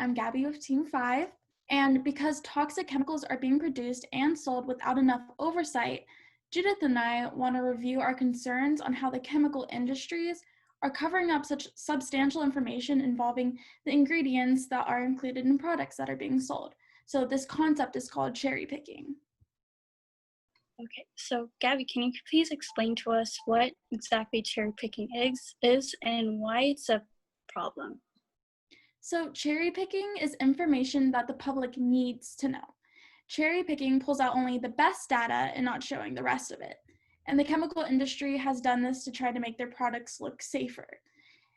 I'm Gabby with Team 5, and because toxic chemicals are being produced and sold without enough oversight, Judith and I want to review our concerns on how the chemical industries are covering up such substantial information involving the ingredients that are included in products that are being sold. So this concept is called cherry picking. Okay, so Gabby, can you please explain to us what exactly cherry picking is and why it's a problem? So cherry picking is information that the public needs to know. Cherry picking pulls out only the best data and not showing the rest of it. And the chemical industry has done this to try to make their products look safer.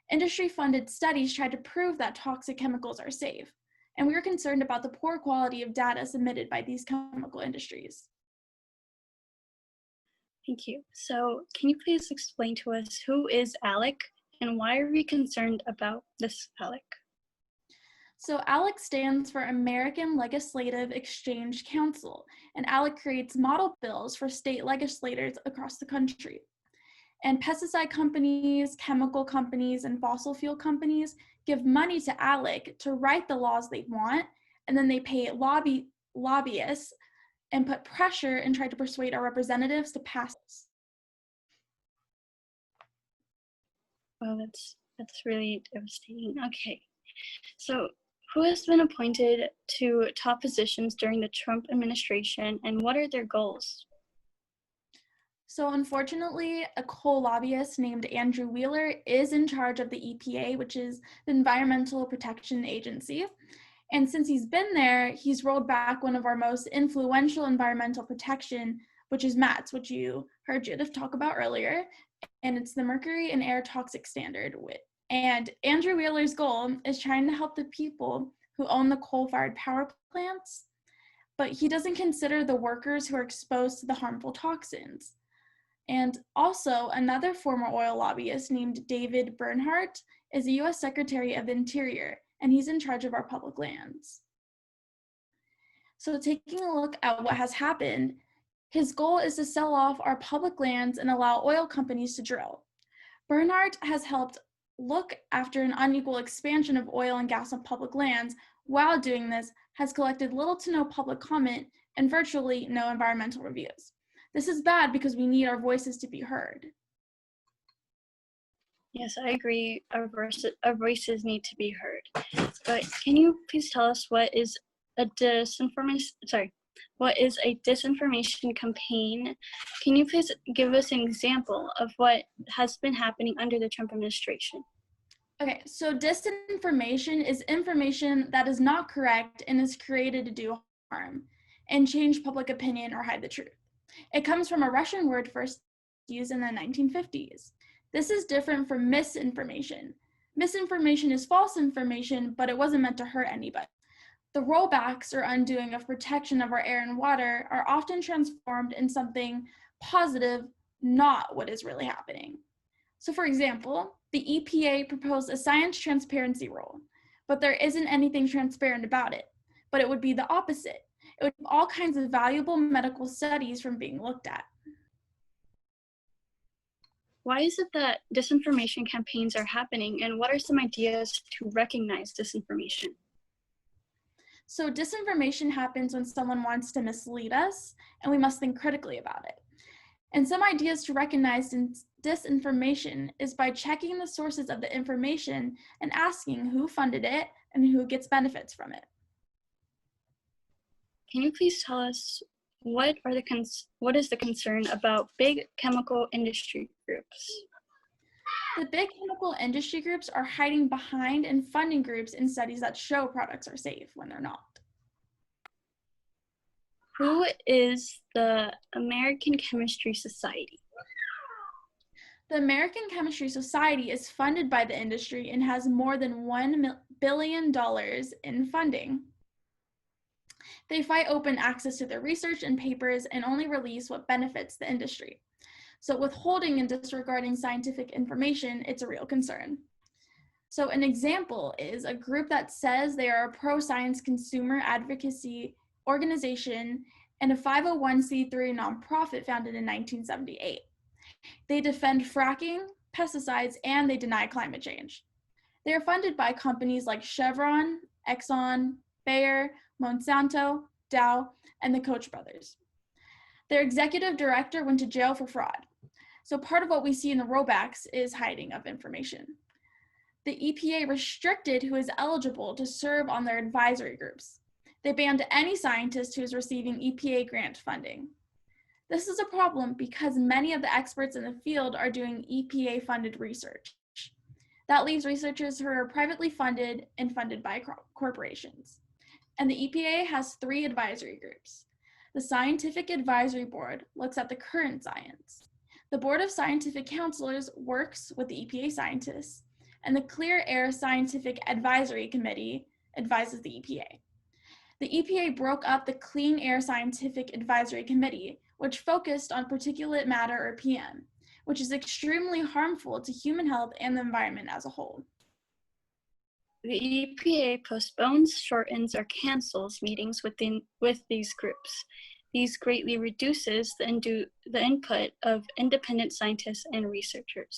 Industry-funded studies tried to prove that toxic chemicals are safe, and we are concerned about the poor quality of data submitted by these chemical industries. Thank you. So can you please explain to us who is ALEC and why are we concerned about this ALEC? So ALEC stands for American Legislative Exchange Council, and ALEC creates model bills for state legislators across the country. And pesticide companies, chemical companies, and fossil fuel companies give money to ALEC to write the laws they want, and then they pay lobbyists and put pressure and try to persuade our representatives to pass this. Well, that's really devastating. Okay, so who has been appointed to top positions during the Trump administration and what are their goals? So unfortunately, a coal lobbyist named Andrew Wheeler is in charge of the EPA, which is the Environmental Protection Agency. And since he's been there, he's rolled back one of our most influential environmental protection, which is MATS, which you heard Judith talk about earlier. And it's the Mercury and Air Toxic Standard. And Andrew Wheeler's goal is trying to help the people who own the coal-fired power plants, but he doesn't consider the workers who are exposed to the harmful toxins. And also, another former oil lobbyist named David Bernhardt is the U.S. Secretary of the Interior, and he's in charge of our public lands. So taking a look at what has happened, his goal is to sell off our public lands and allow oil companies to drill. Bernhardt has helped look after an unequal expansion of oil and gas on public lands. While doing this, has collected little to no public comment and virtually no environmental reviews. This is bad because we need our voices to be heard. Yes, I agree. Our voices need to be heard. But can you please tell us what is a disinformation campaign? Can you please give us an example of what has been happening under the Trump administration? Okay, so disinformation is information that is not correct and is created to do harm and change public opinion or hide the truth. It comes from a Russian word first used in the 1950s. This is different from misinformation. Misinformation is false information, but it wasn't meant to hurt anybody. The rollbacks or undoing of protection of our air and water are often transformed in something positive, not what is really happening. So for example, the EPA proposed a science transparency rule, but there isn't anything transparent about it, but it would be the opposite. It would keep all kinds of valuable medical studies from being looked at. Why is it that disinformation campaigns are happening, and what are some ideas to recognize disinformation? So disinformation happens when someone wants to mislead us, and we must think critically about it. And some ideas to recognize disinformation is by checking the sources of the information and asking who funded it and who gets benefits from it. Can you please tell us what is the concern about big chemical industry groups? The big chemical industry groups are hiding behind and funding groups in studies that show products are safe when they're not. Who is the American Chemistry Society? The American Chemistry Society is funded by the industry and has more than $1 billion in funding. They fight open access to their research and papers and only release what benefits the industry. So withholding and disregarding scientific information, it's a real concern. So an example is a group that says they are a pro-science consumer advocacy organization and a 501c3 nonprofit founded in 1978. They defend fracking, pesticides, and they deny climate change. They are funded by companies like Chevron, Exxon, Bayer, Monsanto, Dow, and the Koch brothers. Their executive director went to jail for fraud. So part of what we see in the rollbacks is hiding of information. The EPA restricted who is eligible to serve on their advisory groups. They banned any scientist who is receiving EPA grant funding. This is a problem because many of the experts in the field are doing EPA-funded research. That leaves researchers who are privately funded and funded by corporations. And the EPA has 3 advisory groups. The Scientific Advisory Board looks at the current science. The Board of Scientific Counselors works with the EPA scientists, and the Clear Air Scientific Advisory Committee advises the EPA. The EPA broke up the Clean Air Scientific Advisory Committee, which focused on particulate matter, or PM, which is extremely harmful to human health and the environment as a whole. The EPA postpones, shortens, or cancels meetings with these groups. These greatly reduces the input of independent scientists and researchers.